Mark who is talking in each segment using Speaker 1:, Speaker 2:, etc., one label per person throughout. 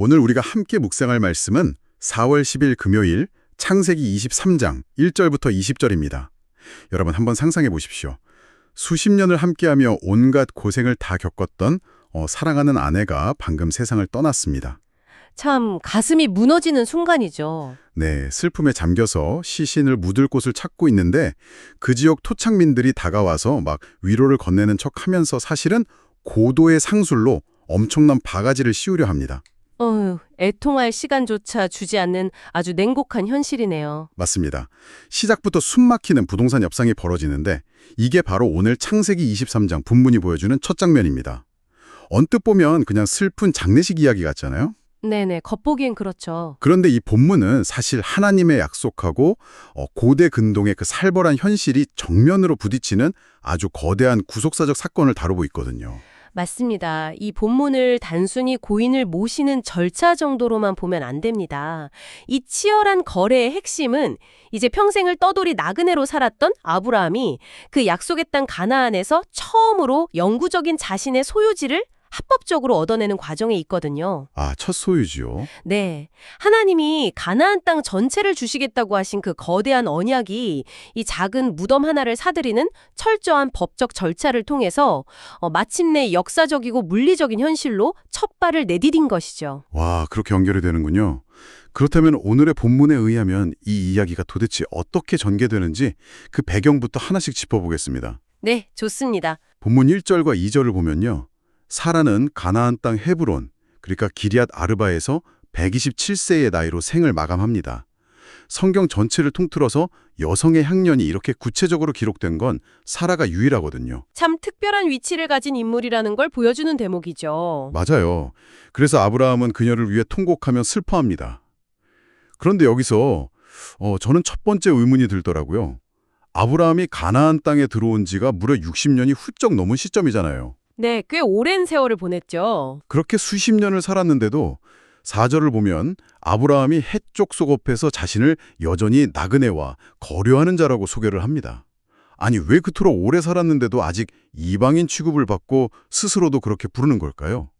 Speaker 1: 오늘 우리가 함께 묵상할 말씀은 4월 10일 금요일 창세기 23장 1절부터 20절입니다. 여러분 한번 상상해 보십시오. 수십 년을 함께하며 온갖 고생을 다 겪었던 사랑하는 아내가 방금 세상을 떠났습니다.
Speaker 2: 참 가슴이 무너지는 순간이죠.
Speaker 1: 네, 슬픔에 잠겨서 시신을 묻을 곳을 찾고 있는데 그 지역 토착민들이 다가와서 막 위로를 건네는 척하면서 사실은 고도의 상술로 엄청난 바가지를 씌우려 합니다.
Speaker 2: 애통할 시간조차 주지 않는 아주 냉곡한 현실이네요.
Speaker 1: 맞습니다. 시작부터 숨막히는 부동산 협상이 벌어지는데 이게 바로 오늘 창세기 23장 본문이 보여주는 첫 장면입니다. 언뜻 보면 그냥 슬픈 장례식 이야기 같잖아요.
Speaker 2: 네네, 겉보기엔 그렇죠.
Speaker 1: 그런데 이 본문은 사실 하나님의 약속하고 고대 근동의 그 살벌한 현실이 정면으로 부딪히는 아주 거대한 구속사적 사건을 다루고 있거든요.
Speaker 2: 맞습니다. 이 본문을 단순히 고인을 모시는 절차 정도로만 보면 안 됩니다. 이 치열한 거래의 핵심은 이제 평생을 떠돌이 나그네로 살았던 아브라함이 그 약속의 땅 가나안에서 처음으로 영구적인 자신의 소유지를 합법적으로 얻어내는 과정에 있거든요.
Speaker 1: 아, 첫 소유지요?
Speaker 2: 네. 하나님이 가나안 땅 전체를 주시겠다고 하신 그 거대한 언약이 이 작은 무덤 하나를 사들이는 철저한 법적 절차를 통해서 마침내 역사적이고 물리적인 현실로 첫 발을 내디딘 것이죠.
Speaker 1: 와, 그렇게 연결이 되는군요. 그렇다면 오늘의 본문에 의하면 이 이야기가 도대체 어떻게 전개되는지 그 배경부터 하나씩 짚어보겠습니다.
Speaker 2: 네, 좋습니다.
Speaker 1: 본문 1절과 2절을 보면요. 사라는 가나안 땅 헤브론, 그러니까 기럇 아르바에서 127세의 나이로 생을 마감합니다. 성경 전체를 통틀어서 여성의 향년이 이렇게 구체적으로 기록된 건 사라가 유일하거든요.
Speaker 2: 참 특별한 위치를 가진 인물이라는 걸 보여주는 대목이죠.
Speaker 1: 맞아요. 그래서 아브라함은 그녀를 위해 통곡하며 슬퍼합니다. 그런데 여기서 저는 첫 번째 의문이 들더라고요. 아브라함이 가나안 땅에 들어온 지가 무려 60년이 훌쩍 넘은 시점이잖아요.
Speaker 2: 네, 꽤 오랜 세월을 보냈죠.
Speaker 1: 그렇게 수십 년을 살았는데도 4절을 보면 아브라함이 헷족 속업해서 자신을 여전히 나그네와 거류하는 자라고 소개를 합니다. 아니, 왜 그토록 오래 살았는데도 아직 이방인 취급을 받고 스스로도 그렇게 부르는 걸까요?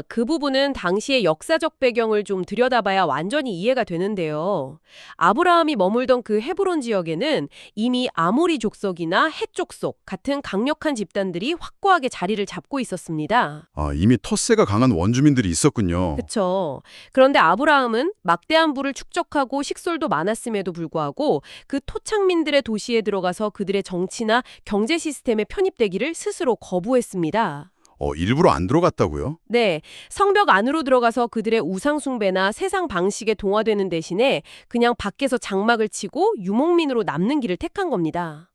Speaker 2: 그 부분은 당시의 역사적 배경을 좀 들여다봐야 완전히 이해가 되는데요. 아브라함이 머물던 그 헤브론 지역에는 이미 아모리 족속이나 헷 족속 같은 강력한 집단들이 확고하게 자리를 잡고 있었습니다.
Speaker 1: 이미 텃세가 강한 원주민들이 있었군요.
Speaker 2: 그렇죠. 그런데 아브라함은 막대한 부를 축적하고 식솔도 많았음에도 불구하고 그 토착민들의 도시에 들어가서 그들의 정치나 경제 시스템에 편입되기를 스스로 거부했습니다.
Speaker 1: 일부러 안 들어갔다고요?
Speaker 2: 네, 성벽 안으로 들어가서 그들의 우상 숭배나 세상 방식에 동화되는 대신에 그냥 밖에서 장막을 치고 유목민으로 남는 길을 택한 겁니다.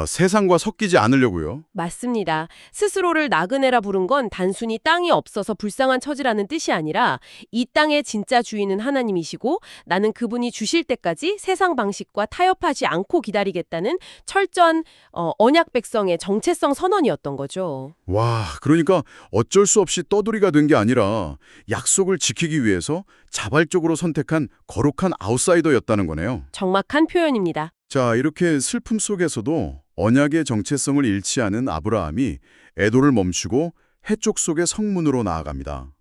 Speaker 1: 세상과 섞이지 않으려고요?
Speaker 2: 맞습니다. 스스로를 나그네라 부른 건 단순히 땅이 없어서 불쌍한 처지라는 뜻이 아니라 이 땅의 진짜 주인은 하나님이시고 나는 그분이 주실 때까지 세상 방식과 타협하지 않고 기다리겠다는 철저한 언약 백성의 정체성 선언이었던 거죠.
Speaker 1: 와, 그러니까 어쩔 수 없이 떠돌이가 된 게 아니라 약속을 지키기 위해서 자발적으로 선택한 거룩한 아웃사이더였다는 거네요.
Speaker 2: 정확한 표현입니다.
Speaker 1: 자, 이렇게 슬픔 속에서도 언약의 정체성을 잃지 않은 아브라함이 애도를 멈추고 해쪽 속의 성문으로 나아갑니다.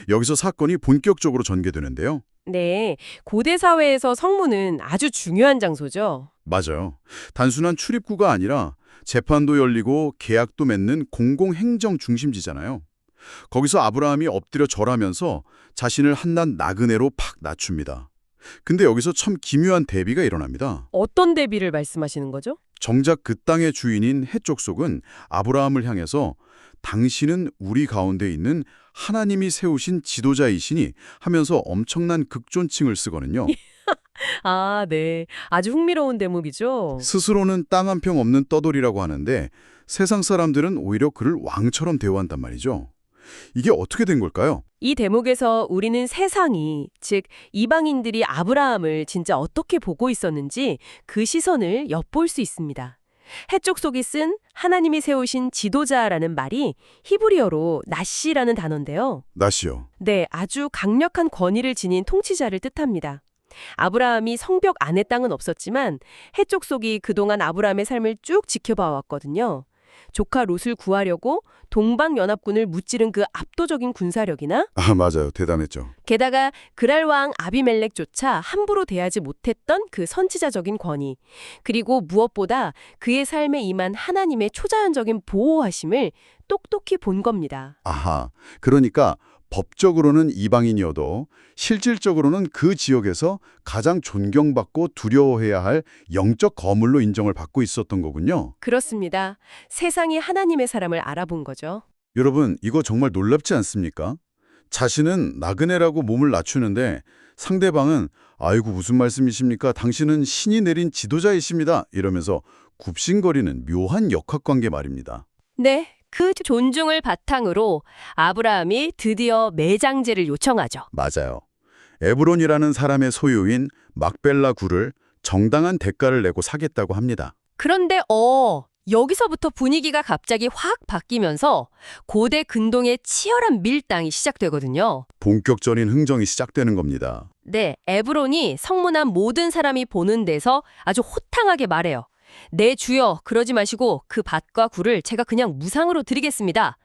Speaker 1: 여기서 사건이 본격적으로 전개되는데요.
Speaker 2: 네, 고대 사회에서 성문은 아주 중요한 장소죠.
Speaker 1: 맞아요. 단순한 출입구가 아니라 재판도 열리고 계약도 맺는 공공행정 중심지잖아요. 거기서 아브라함이 엎드려 절하면서 자신을 한낱 나그네로 팍 낮춥니다. 근데 여기서 참 기묘한 대비가 일어납니다.
Speaker 2: 어떤 대비를 말씀하시는 거죠?
Speaker 1: 정작 그 땅의 주인인 헷족속은 아브라함을 향해서 당신은 우리 가운데 있는 하나님이 세우신 지도자이시니 하면서 엄청난 극존칭을 쓰거든요.
Speaker 2: 네. 아주 흥미로운 대목이죠.
Speaker 1: 스스로는 땅 한 평 없는 떠돌이라고 하는데 세상 사람들은 오히려 그를 왕처럼 대우한단 말이죠. 이게 어떻게 된 걸까요?
Speaker 2: 이 대목에서 우리는 세상이, 즉 이방인들이 아브라함을 진짜 어떻게 보고 있었는지 그 시선을 엿볼 수 있습니다. 해쪽 속이 쓴 하나님이 세우신 지도자라는 말이 히브리어로 나시라는 단어인데요.
Speaker 1: 나시요.
Speaker 2: 네, 아주 강력한 권위를 지닌 통치자를 뜻합니다. 아브라함이 성벽 안의 땅은 없었지만 해쪽 속이 그동안 아브라함의 삶을 쭉 지켜봐 왔거든요. 조카 롯을 구하려고 동방연합군을 무찌른 그 압도적인 군사력이나
Speaker 1: 아, 맞아요. 대단했죠.
Speaker 2: 게다가 그랄 왕 아비멜렉조차 함부로 대하지 못했던 그 선지자적인 권위, 그리고 무엇보다 그의 삶에 임한 하나님의 초자연적인 보호하심을 똑똑히 본 겁니다.
Speaker 1: 아하, 그러니까 법적으로는 이방인이어도 실질적으로는 그 지역에서 가장 존경받고 두려워해야 할 영적 거물로 인정을 받고 있었던 거군요.
Speaker 2: 그렇습니다. 세상이 하나님의 사람을 알아본 거죠.
Speaker 1: 여러분, 이거 정말 놀랍지 않습니까? 자신은 나그네라고 몸을 낮추는데 상대방은 아이고 무슨 말씀이십니까? 당신은 신이 내린 지도자이십니다. 이러면서 굽신거리는 묘한 역학관계 말입니다.
Speaker 2: 네, 그 존중을 바탕으로 아브라함이 드디어 매장제를 요청하죠.
Speaker 1: 맞아요. 에브론이라는 사람의 소유인 막벨라 굴을 정당한 대가를 내고 사겠다고 합니다.
Speaker 2: 그런데 여기서부터 분위기가 갑자기 확 바뀌면서 고대 근동의 치열한 밀당이 시작되거든요.
Speaker 1: 본격적인 흥정이 시작되는 겁니다.
Speaker 2: 네, 에브론이 성문한 모든 사람이 보는 데서 아주 호탕하게 말해요. 네, 주여, 그러지 마시고 그 밭과 굴을 제가 그냥 무상으로 드리겠습니다.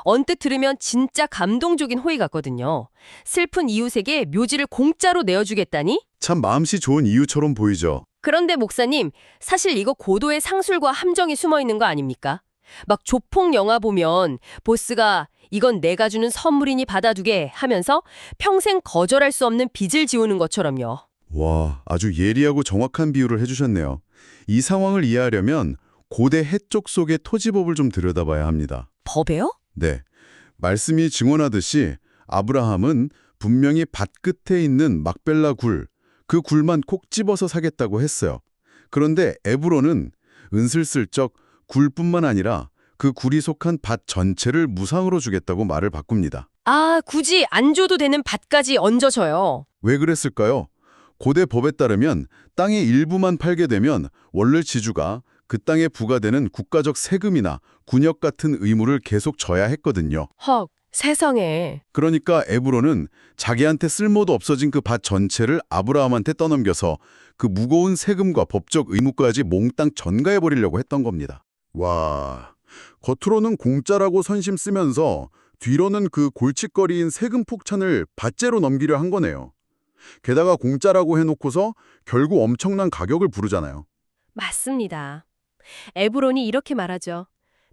Speaker 2: 언뜻 들으면 진짜 감동적인 호의 같거든요. 슬픈 이웃에게 묘지를 공짜로 내어주겠다니?
Speaker 1: 참 마음씨 좋은 이유처럼 보이죠.
Speaker 2: 그런데 목사님, 사실 이거 고도의 상술과 함정이 숨어 있는 거 아닙니까? 막 조폭 영화 보면 보스가 이건 내가 주는 선물이니 받아두게 하면서 평생 거절할 수 없는 빚을 지우는 것처럼요.
Speaker 1: 와, 아주 예리하고 정확한 비유를 해주셨네요. 이 상황을 이해하려면 고대 해쪽 속의 토지법을 좀 들여다봐야 합니다.
Speaker 2: 법에요?
Speaker 1: 네, 말씀이 증언하듯이 아브라함은 분명히 밭 끝에 있는 막벨라 굴, 그 굴만 콕 집어서 사겠다고 했어요. 그런데 에브론은 은슬슬쩍 굴뿐만 아니라 그 굴이 속한 밭 전체를 무상으로 주겠다고 말을 바꿉니다.
Speaker 2: 아, 굳이 안 줘도 되는 밭까지 얹어줘요.
Speaker 1: 왜 그랬을까요? 고대 법에 따르면 땅의 일부만 팔게 되면 원래 지주가 그 땅에 부과되는 국가적 세금이나 군역 같은 의무를 계속 져야 했거든요.
Speaker 2: 헉, 세상에.
Speaker 1: 그러니까 에브론은 자기한테 쓸모도 없어진 그 밭 전체를 아브라함한테 떠넘겨서 그 무거운 세금과 법적 의무까지 몽땅 전가해버리려고 했던 겁니다. 와, 겉으로는 공짜라고 선심 쓰면서 뒤로는 그 골칫거리인 세금 폭탄을 밭재로 넘기려 한 거네요. 게다가 공짜라고 해놓고서 결국 엄청난 가격을 부르잖아요.
Speaker 2: 맞습니다. 에브론이 이렇게 말하죠.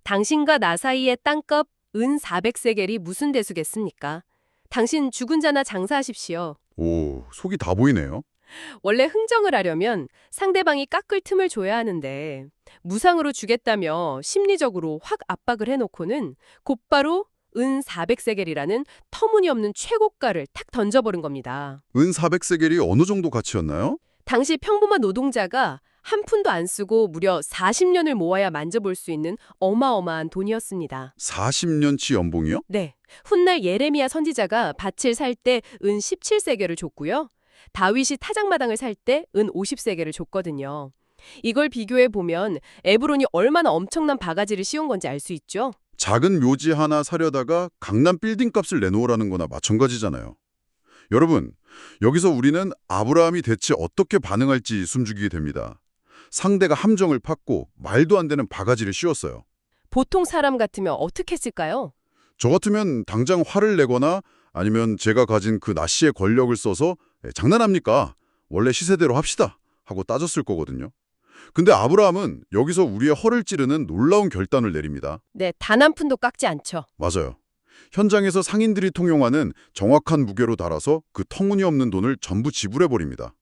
Speaker 2: 당신과 나 사이의 땅값 은 400세겔이 무슨 대수겠습니까? 당신 죽은 자나 장사하십시오.
Speaker 1: 오, 속이 다 보이네요.
Speaker 2: 원래 흥정을 하려면 상대방이 깎을 틈을 줘야 하는데 무상으로 주겠다며 심리적으로 확 압박을 해놓고는 곧바로 은 400세겔이라는 터무니없는 최고가를 탁 던져버린 겁니다.
Speaker 1: 은 400세겔이 어느 정도 가치였나요?
Speaker 2: 당시 평범한 노동자가 한 푼도 안 쓰고 무려 40년을 모아야 만져볼 수 있는 어마어마한 돈이었습니다.
Speaker 1: 40년치 연봉이요?
Speaker 2: 네, 훗날 예레미야 선지자가 밭을 살 때 은 17세겔을 줬고요. 다윗이 타작마당을 살 때 은 50세겔을 줬거든요. 이걸 비교해 보면 에브론이 얼마나 엄청난 바가지를 씌운 건지 알 수 있죠.
Speaker 1: 작은 묘지 하나 사려다가 강남 빌딩 값을 내놓으라는 거나 마찬가지잖아요. 여러분, 여기서 우리는 아브라함이 대체 어떻게 반응할지 숨죽이게 됩니다. 상대가 함정을 팠고 말도 안 되는 바가지를 씌웠어요.
Speaker 2: 보통 사람 같으면 어떻게 했을까요?
Speaker 1: 저 같으면 당장 화를 내거나 아니면 제가 가진 그 나씨의 권력을 써서 장난합니까? 원래 시세대로 합시다 하고 따졌을 거거든요. 근데 아브라함은 여기서 우리의 허를 찌르는 놀라운 결단을 내립니다.
Speaker 2: 네, 단 한 푼도 깎지 않죠.
Speaker 1: 맞아요. 현장에서 상인들이 통용하는 정확한 무게로 달아서 그 터무니없는 돈을 전부 지불해버립니다.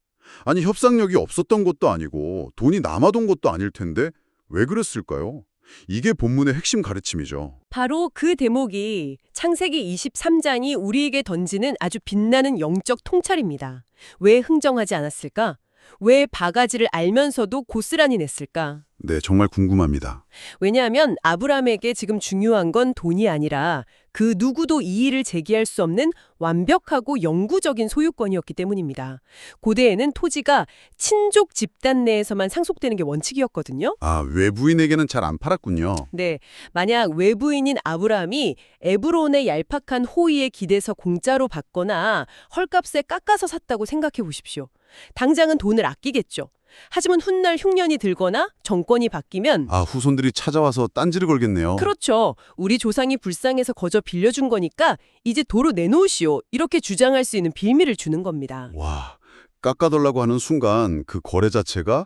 Speaker 1: 아니, 협상력이 없었던 것도 아니고 돈이 남아돈 것도 아닐 텐데 왜 그랬을까요? 이게 본문의 핵심 가르침이죠.
Speaker 2: 바로 그 대목이 창세기 23장이 우리에게 던지는 아주 빛나는 영적 통찰입니다. 왜 흥정하지 않았을까? 왜 바가지를 알면서도 고스란히 냈을까?
Speaker 1: 네, 정말 궁금합니다.
Speaker 2: 왜냐하면 아브라함에게 지금 중요한 건 돈이 아니라 그 누구도 이의를 제기할 수 없는 완벽하고 영구적인 소유권이었기 때문입니다. 고대에는 토지가 친족 집단 내에서만 상속되는 게 원칙이었거든요.
Speaker 1: 아, 외부인에게는 잘 안 팔았군요.
Speaker 2: 네, 만약 외부인인 아브라함이 에브론의 얄팍한 호의에 기대서 공짜로 받거나 헐값에 깎아서 샀다고 생각해 보십시오. 당장은 돈을 아끼겠죠. 하지만 훗날 흉년이 들거나 정권이 바뀌면
Speaker 3: 아, 후손들이 찾아와서 딴지를 걸겠네요.
Speaker 2: 그렇죠. 우리 조상이 불쌍해서 거저 빌려준 거니까 이제 도로 내놓으시오. 이렇게 주장할 수 있는 빌미를 주는 겁니다.
Speaker 3: 와, 깎아달라고 하는 순간 그 거래 자체가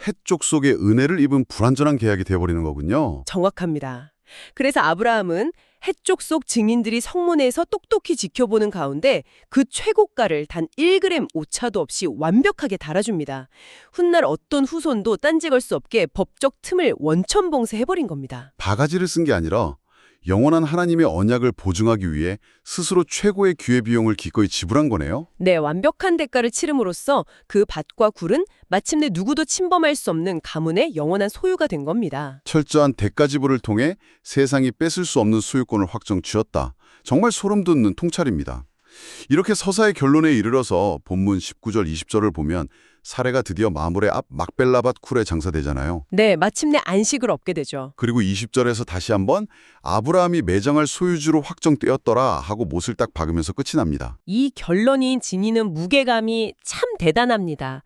Speaker 3: 해쪽 속에 은혜를 입은 불완전한 계약이 돼버리는 거군요.
Speaker 2: 정확합니다. 그래서 아브라함은 해쪽 속 증인들이 성문에서 똑똑히 지켜보는 가운데 그 최고가를 단 1g 오차도 없이 완벽하게 달아줍니다. 훗날 어떤 후손도 딴지 걸 수 없게 법적 틈을 원천봉쇄해버린 겁니다.
Speaker 3: 바가지를 쓴 게 아니라 영원한 하나님의 언약을 보증하기 위해 스스로 최고의 기회비용을 기꺼이 지불한 거네요.
Speaker 2: 네, 완벽한 대가를 치름으로써 그 밭과 굴은 마침내 누구도 침범할 수 없는 가문의 영원한 소유가 된 겁니다.
Speaker 3: 철저한 대가 지불을 통해 세상이 뺏을 수 없는 소유권을 확정 지었다. 정말 소름 돋는 통찰입니다. 이렇게 서사의 결론에 이르러서 본문 19절 20절을 보면 사례가 드디어 마물의 앞 막벨라밭 쿨에 장사되잖아요.
Speaker 2: 네, 마침내 안식을 얻게 되죠.
Speaker 3: 그리고 20절에서 다시 한번 아브라함이 매장할 소유주로 확정되었더라 하고 못을 딱 박으면서 끝이 납니다.
Speaker 2: 이 결론이 지니는 무게감이 참 대단합니다.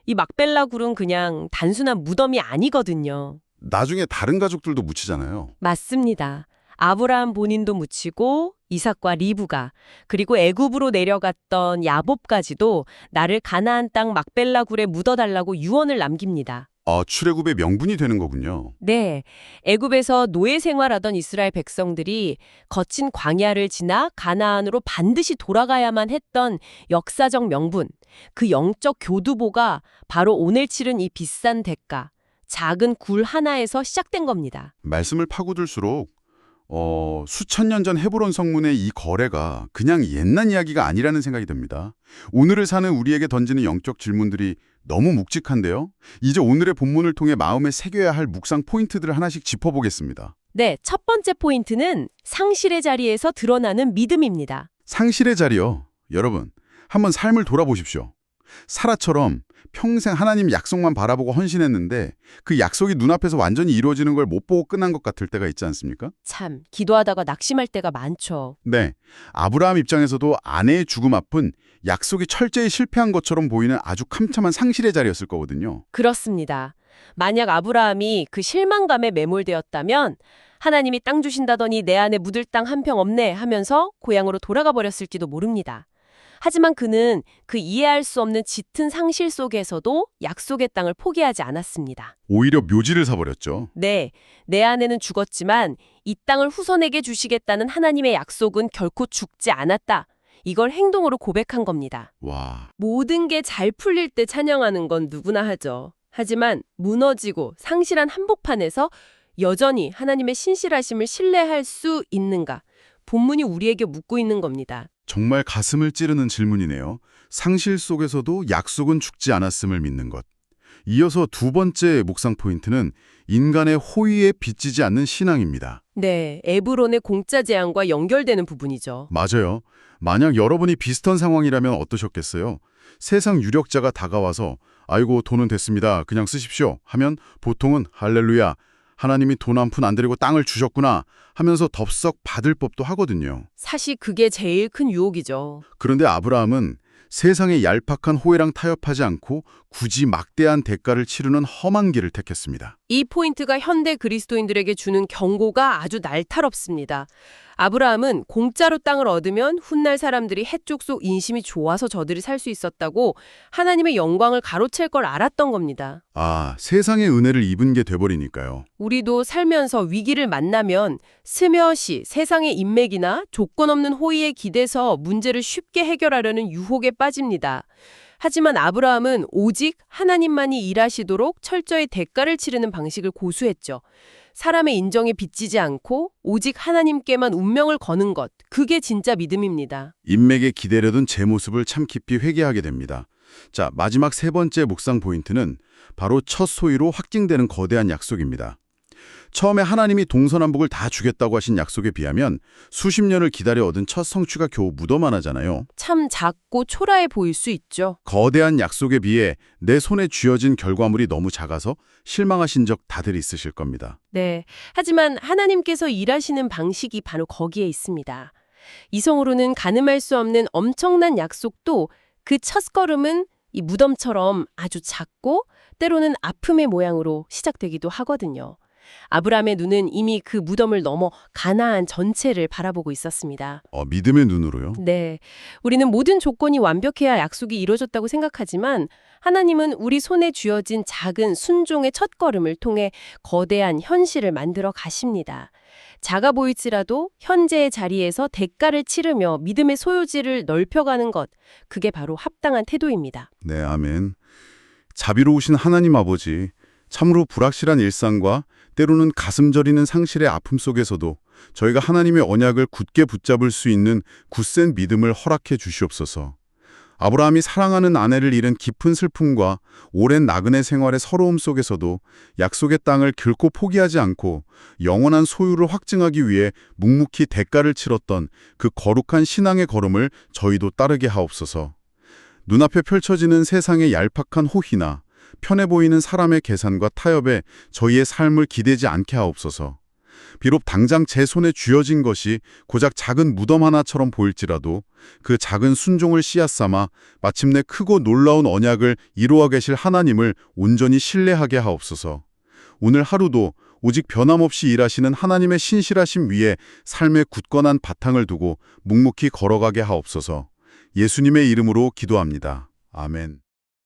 Speaker 2: 이 막벨라 굴은 그냥 단순한 무덤이 아니거든요.
Speaker 3: 나중에 다른 가족들도 묻히잖아요.
Speaker 2: 맞습니다. 아브라함 본인도 묻히고 이삭과 리브가 그리고 애굽으로 내려갔던 야곱까지도 나를 가나안 땅 막벨라 굴에 묻어달라고 유언을 남깁니다.
Speaker 3: 출애굽의 명분이 되는 거군요.
Speaker 2: 네, 애굽에서 노예 생활하던 이스라엘 백성들이 거친 광야를 지나 가나안으로 반드시 돌아가야만 했던 역사적 명분, 그 영적 교두보가 바로 오늘 치른 이 비싼 대가, 작은 굴 하나에서 시작된 겁니다.
Speaker 3: 말씀을 파고들수록 수천 년 전 헤브론 성문의 이 거래가 그냥 옛날 이야기가 아니라는 생각이 듭니다. 오늘을 사는 우리에게 던지는 영적 질문들이 너무 묵직한데요. 이제 오늘의 본문을 통해 마음에 새겨야 할 묵상 포인트들을 하나씩 짚어보겠습니다.
Speaker 2: 네, 첫 번째 포인트는 상실의 자리에서 드러나는 믿음입니다.
Speaker 1: 상실의 자리요. 여러분, 한번 삶을 돌아보십시오. 사라처럼 평생 하나님 약속만 바라보고 헌신했는데 그 약속이 눈앞에서 완전히 이루어지는 걸 못 보고 끝난 것 같을 때가 있지 않습니까?
Speaker 2: 참, 기도하다가 낙심할 때가 많죠.
Speaker 1: 네, 아브라함 입장에서도 아내의 죽음 앞은 약속이 철저히 실패한 것처럼 보이는 아주 캄참한 상실의 자리였을 거거든요.
Speaker 2: 그렇습니다. 만약 아브라함이 그 실망감에 매몰되었다면 하나님이 땅 주신다더니 내 안에 묻을 땅 한 평 없네 하면서 고향으로 돌아가 버렸을지도 모릅니다. 하지만 그는 그 이해할 수 없는 짙은 상실 속에서도 약속의 땅을 포기하지 않았습니다.
Speaker 1: 오히려 묘지를 사버렸죠.
Speaker 2: 네, 내 아내는 죽었지만 이 땅을 후손에게 주시겠다는 하나님의 약속은 결코 죽지 않았다. 이걸 행동으로 고백한 겁니다.
Speaker 1: 와,
Speaker 2: 모든 게 잘 풀릴 때 찬양하는 건 누구나 하죠. 하지만 무너지고 상실한 한복판에서 여전히 하나님의 신실하심을 신뢰할 수 있는가? 본문이 우리에게 묻고 있는 겁니다.
Speaker 1: 정말 가슴을 찌르는 질문이네요. 상실 속에서도 약속은 죽지 않았음을 믿는 것. 이어서 두 번째 묵상 포인트는 인간의 호의에 빚지지 않는 신앙입니다.
Speaker 2: 네, 에브론의 공짜 제안과 연결되는 부분이죠.
Speaker 1: 맞아요. 만약 여러분이 비슷한 상황이라면 어떠셨겠어요? 세상 유력자가 다가와서 아이고 돈은 됐습니다. 그냥 쓰십시오. 하면 보통은 할렐루야. 하나님이 돈 한 푼 안 들이고 땅을 주셨구나 하면서 덥석 받을 법도 하거든요.
Speaker 2: 사실 그게 제일 큰 유혹이죠.
Speaker 1: 그런데 아브라함은 세상의 얄팍한 호의랑 타협하지 않고 굳이 막대한 대가를 치르는 험한 길을 택했습니다.
Speaker 2: 이 포인트가 현대 그리스도인들에게 주는 경고가 아주 날카롭습니다. 아브라함은 공짜로 땅을 얻으면 훗날 사람들이 해쪽 속 인심이 좋아서 저들이 살 수 있었다고 하나님의 영광을 가로챌 걸 알았던 겁니다.
Speaker 1: 아, 세상의 은혜를 입은 게 돼버리니까요.
Speaker 2: 우리도 살면서 위기를 만나면 스며시 세상의 인맥이나 조건 없는 호의에 기대서 문제를 쉽게 해결하려는 유혹에 빠집니다. 하지만 아브라함은 오직 하나님만이 일하시도록 철저히 대가를 치르는 방식을 고수했죠. 사람의 인정에 빚지지 않고 오직 하나님께만 운명을 거는 것, 그게 진짜 믿음입니다.
Speaker 1: 인맥에 기대려던 제 모습을 참 깊이 회개하게 됩니다. 자, 마지막 세 번째 묵상 포인트는 바로 첫 소유로 확증되는 거대한 약속입니다. 처음에 하나님이 동서남북을 다 주겠다고 하신 약속에 비하면 수십 년을 기다려 얻은 첫 성취가 겨우 무덤만 하잖아요.
Speaker 2: 참 작고 초라해 보일 수 있죠.
Speaker 1: 거대한 약속에 비해 내 손에 쥐어진 결과물이 너무 작아서 실망하신 적 다들 있으실 겁니다.
Speaker 2: 네. 하지만 하나님께서 일하시는 방식이 바로 거기에 있습니다. 이성으로는 가늠할 수 없는 엄청난 약속도 그 첫걸음은 이 무덤처럼 아주 작고 때로는 아픔의 모양으로 시작되기도 하거든요. 아브라함의 눈은 이미 그 무덤을 넘어 가나안 전체를 바라보고 있었습니다.
Speaker 3: 믿음의 눈으로요?
Speaker 2: 네. 우리는 모든 조건이 완벽해야 약속이 이루어졌다고 생각하지만 하나님은 우리 손에 쥐어진 작은 순종의 첫걸음을 통해 거대한 현실을 만들어 가십니다. 작아 보일지라도 현재의 자리에서 대가를 치르며 믿음의 소유지를 넓혀가는 것, 그게 바로 합당한 태도입니다.
Speaker 3: 네, 아멘. 자비로우신 하나님 아버지, 참으로 불확실한 일상과 때로는 가슴 저리는 상실의 아픔 속에서도 저희가 하나님의 언약을 굳게 붙잡을 수 있는 굳센 믿음을 허락해 주시옵소서. 아브라함이 사랑하는 아내를 잃은 깊은 슬픔과 오랜 나그네 생활의 서러움 속에서도 약속의 땅을 결코 포기하지 않고 영원한 소유를 확증하기 위해 묵묵히 대가를 치렀던 그 거룩한 신앙의 걸음을 저희도 따르게 하옵소서. 눈앞에 펼쳐지는 세상의 얄팍한 호희나 편해 보이는 사람의 계산과 타협에 저희의 삶을 기대지 않게 하옵소서. 비록 당장 제 손에 쥐어진 것이 고작 작은 무덤 하나처럼 보일지라도 그 작은 순종을 씨앗 삼아 마침내 크고 놀라운 언약을 이루어 계실 하나님을 온전히 신뢰하게 하옵소서. 오늘 하루도 오직 변함없이 일하시는 하나님의 신실하심 위에 삶의 굳건한 바탕을 두고 묵묵히 걸어가게 하옵소서. 예수님의 이름으로 기도합니다. 아멘.